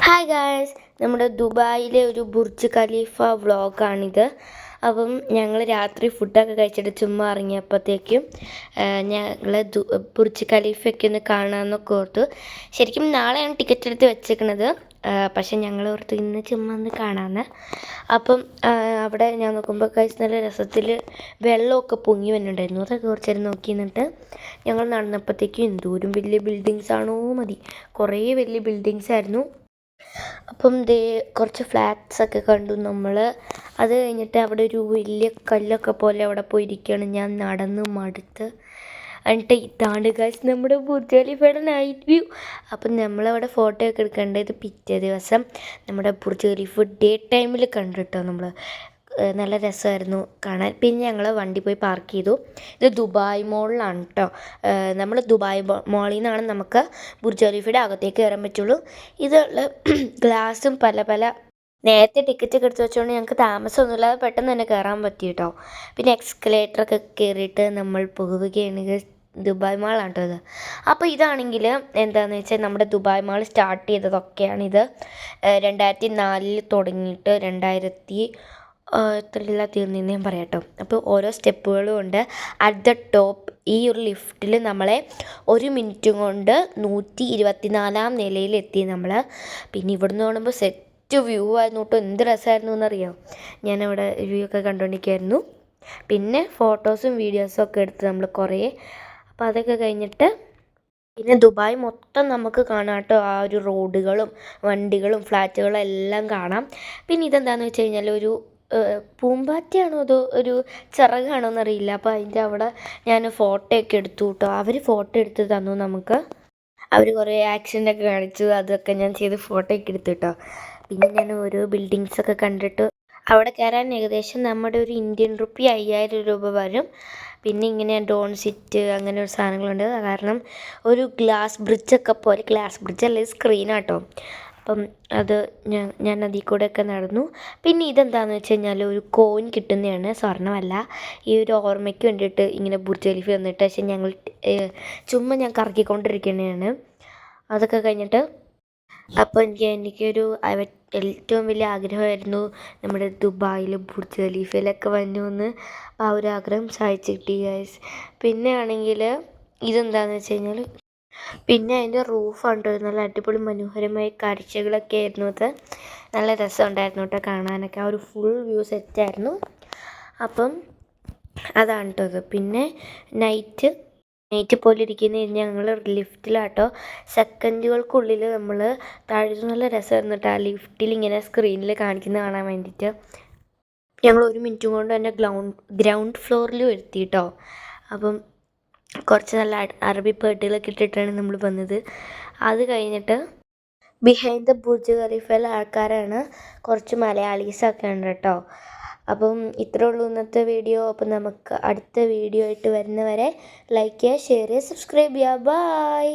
Hi guys, നമ്മുടെ ദുബായിലെ ഒരു ബുർജ് ഖലീഫ വ്ളോഗാണിത്. അപ്പം ഞങ്ങൾ രാത്രി ഫുഡൊക്കെ കഴിച്ചിട്ട് ചുമ്മാ ഇറങ്ങിയപ്പോഴത്തേക്കും ഞങ്ങൾ ബുർജ് ഖലീഫയൊക്കെ ഒന്ന് കാണാമെന്നൊക്കെ ഓർത്തു. ശരിക്കും നാളെയാണ് ടിക്കറ്റ് എടുത്ത് വെച്ചേക്കണത്, പക്ഷെ ഞങ്ങൾ ഓർത്ത് ഇന്ന് ചുമ്മാ ഒന്ന് കാണാമെന്ന്. അപ്പം അവിടെ ഞാൻ നോക്കുമ്പോൾ കഴിച്ച് നല്ല രസത്തിൽ വെള്ളമൊക്കെ പൊങ്ങി വന്നിട്ടുണ്ടായിരുന്നു. അതൊക്കെ കുറച്ച് നേരം നോക്കി നിന്നിട്ട് ഞങ്ങൾ നടന്നപ്പോഴത്തേക്കും എന്തോരം വലിയ ബിൽഡിങ്സ് ആണോ മതി, കുറേ വലിയ ബിൽഡിങ്സ് ആയിരുന്നു. അപ്പം കുറച്ച് ഫ്ലാറ്റ്സൊക്കെ കണ്ടു നമ്മൾ. അത് കഴിഞ്ഞിട്ട് അവിടെ ഒരു വലിയ കല്ലൊക്കെ പോലെ അവിടെ പോയിരിക്കുകയാണ്. ഞാൻ നടന്ന് മടുത്ത്. എന്നിട്ട് ഇതാണ്ട് ഗൈസ് നമ്മുടെ ബുർജ് ഖലീഫയുടെ നൈറ്റ് വ്യൂ. അപ്പം നമ്മളവിടെ ഫോട്ടോ ഒക്കെ എടുക്കേണ്ടത് പിറ്റേ ദിവസം നമ്മുടെ ബുർജ് ഖലീഫ ഡേ ടൈമിൽ കണ്ടിട്ടോ നമ്മൾ. നല്ല രസമായിരുന്നു കാണാൻ. പിന്നെ ഞങ്ങൾ വണ്ടി പോയി പാർക്ക് ചെയ്തു. ഇത് ദുബായ് മോളിലാണ് കേട്ടോ. നമ്മൾ ദുബായ് മോളിൽ നിന്നാണ് നമുക്ക് ബുർജ് ഖലീഫയുടെ അകത്തേക്ക് കയറാൻ പറ്റുള്ളൂ. ഇതുള്ള ഗ്ലാസും പല പല നേരത്തെ ടിക്കറ്റ് ഒക്കെ എടുത്ത് വെച്ചുകൊണ്ട് ഞങ്ങൾക്ക് താമസമൊന്നുമില്ലാതെ പെട്ടെന്ന് തന്നെ കയറാൻ പറ്റി കേട്ടോ. പിന്നെ എക്സ്കലേറ്ററൊക്കെ കയറിയിട്ട് നമ്മൾ പോവുകയാണ്. ദുബായ് മാളാണ് കേട്ടോ ഇത്. അപ്പോൾ ഇതാണെങ്കിൽ എന്താണെന്ന് വെച്ചാൽ നമ്മുടെ ദുബായ് മാൾ സ്റ്റാർട്ട് ചെയ്തതൊക്കെയാണിത്. 2004 തുടങ്ങിയിട്ട് 2000 തീർന്നിന്ന് ഞാൻ പറയാം കേട്ടോ. അപ്പോൾ ഓരോ സ്റ്റെപ്പുകളും ഉണ്ട്. അറ്റ് ദ ടോപ്പ് ഈ ഒരു ലിഫ്റ്റിൽ നമ്മളെ 1 മിനിറ്റ് കൊണ്ട് 124 നിലയിലെത്തി നമ്മൾ. പിന്നെ ഇവിടുന്ന് കാണുമ്പോൾ സെറ്റ് വ്യൂ ആയിരുന്നു കേട്ടോ. എന്ത് രസമായിരുന്നു എന്നറിയാം. ഞാനവിടെ വ്യൂ ഒക്കെ കണ്ടുകൊണ്ടിരിക്കുകയായിരുന്നു. പിന്നെ ഫോട്ടോസും വീഡിയോസും ഒക്കെ എടുത്ത് നമ്മൾ കുറേ. അപ്പോൾ അതൊക്കെ കഴിഞ്ഞിട്ട് പിന്നെ ദുബായ് മൊത്തം നമുക്ക് കാണാം കേട്ടോ. ആ ഒരു റോഡുകളും വണ്ടികളും ഫ്ലാറ്റുകളും എല്ലാം കാണാം. പിന്നെ ഇതെന്താണെന്ന് വെച്ച് കഴിഞ്ഞാൽ ഒരു പൂമ്പാറ്റയാണോ അതോ ഒരു ചിറകാണോ എന്നറിയില്ല. അപ്പോൾ അതിൻ്റെ അവിടെ ഞാൻ ഫോട്ടോ ഒക്കെ എടുത്തു കേട്ടോ. അവർ ഫോട്ടോ എടുത്ത് തന്നു നമുക്ക്. അവർ കുറേ ആക്ഷനൊക്കെ കാണിച്ചു. അതൊക്കെ ഞാൻ ചെയ്ത് ഫോട്ടോ ഒക്കെ എടുത്തു കേട്ടോ. പിന്നെ ഞാൻ ഓരോ ബിൽഡിങ്സൊക്കെ കണ്ടിട്ട് അവിടെ കയറാൻ ഏകദേശം നമ്മുടെ ഒരു ഇന്ത്യൻ റുപ്പി 5000 രൂപ വരും. പിന്നെ ഇങ്ങനെ ഡോൺ സിറ്റ് അങ്ങനെ ഒരു സാധനങ്ങളുണ്ട്. കാരണം ഒരു ഗ്ലാസ് ബ്രിഡ്ജൊക്കെ പോലെ, ഗ്ലാസ് ബ്രിഡ്ജല്ലേ സ്ക്രീനാട്ടോ. അപ്പം അത് ഞാൻ അതിൽ കൂടെയൊക്കെ നടന്നു. പിന്നെ ഇതെന്താണെന്ന് വെച്ച് കഴിഞ്ഞാൽ ഒരു കോയിൻ കിട്ടുന്നതാണ്, സ്വർണ്ണമല്ല. ഈ ഒരു ഓർമ്മയ്ക്ക് വേണ്ടിയിട്ട് ഇങ്ങനെ ബുർജ് ഖലീഫ വന്നിട്ട് പക്ഷേ ഞങ്ങൾ ചുമ്മാ ഞാൻ കറക്കിക്കൊണ്ടിരിക്കുന്നതാണ്. അതൊക്കെ കഴിഞ്ഞിട്ട് അപ്പോൾ എനിക്കൊരു ഏറ്റവും വലിയ ആഗ്രഹമായിരുന്നു നമ്മുടെ ദുബായിൽ ബുർജ് ഖലീഫയിലൊക്കെ വരണമെന്ന്. അപ്പോൾ ആ ഒരു ആഗ്രഹം സാധിച്ചു കിട്ടി ഗൈസ്. പിന്നെ ആണെങ്കിൽ ഇതെന്താണെന്ന് വെച്ച് കഴിഞ്ഞാൽ പിന്നെ അതിൻ്റെ റൂഫാണ് കേട്ടോ. നല്ല അടിപൊളി മനോഹരമായ കാഴ്ചകളൊക്കെ ആയിരുന്നു അത്. നല്ല രസമുണ്ടായിരുന്നു കേട്ടോ കാണാനൊക്കെ. ആ ഒരു ഫുൾ വ്യൂ സെറ്റായിരുന്നു. അപ്പം അതാണ് കേട്ടോ ഇത്. പിന്നെ നൈറ്റ് പോലെ ഇരിക്കുന്ന ഞങ്ങൾ ലിഫ്റ്റിലാട്ടോ. സെക്കൻഡുകൾക്കുള്ളിൽ നമ്മൾ താഴെ നല്ല രസമായിരുന്നു കേട്ടോ. ആ ലിഫ്റ്റിൽ ഇങ്ങനെ സ്ക്രീനിൽ കാണിക്കുന്നത് കാണാൻ വേണ്ടിയിട്ട്. ഞങ്ങൾ 1 മിനിറ്റ് കൊണ്ട് തന്നെ ഗ്രൗണ്ട് ഫ്ലോറിലും എത്തി കേട്ടോ. അപ്പം കുറച്ച് നല്ല അറബി പാട്ടുകളൊക്കെ ഇട്ടിട്ടാണ് നമ്മൾ വന്നത്. അത് കഴിഞ്ഞിട്ട് ബിഹൈൻഡ് ദ ബുർജ് ഖലീഫയിലെ ആൾക്കാരാണ്, കുറച്ച് മലയാളീസൊക്കെ ഉണ്ട് കേട്ടോ. അപ്പം ഇത്രേ ഉള്ളൂ ഇന്നത്തെ വീഡിയോ. അപ്പം നമുക്ക് അടുത്ത വീഡിയോ ആയിട്ട് വരുന്നവരെ ലൈക്ക് ചെയ്യുക, ഷെയർ ചെയ്യുക, സബ്സ്ക്രൈബ് ചെയ്യുക. ബായ്.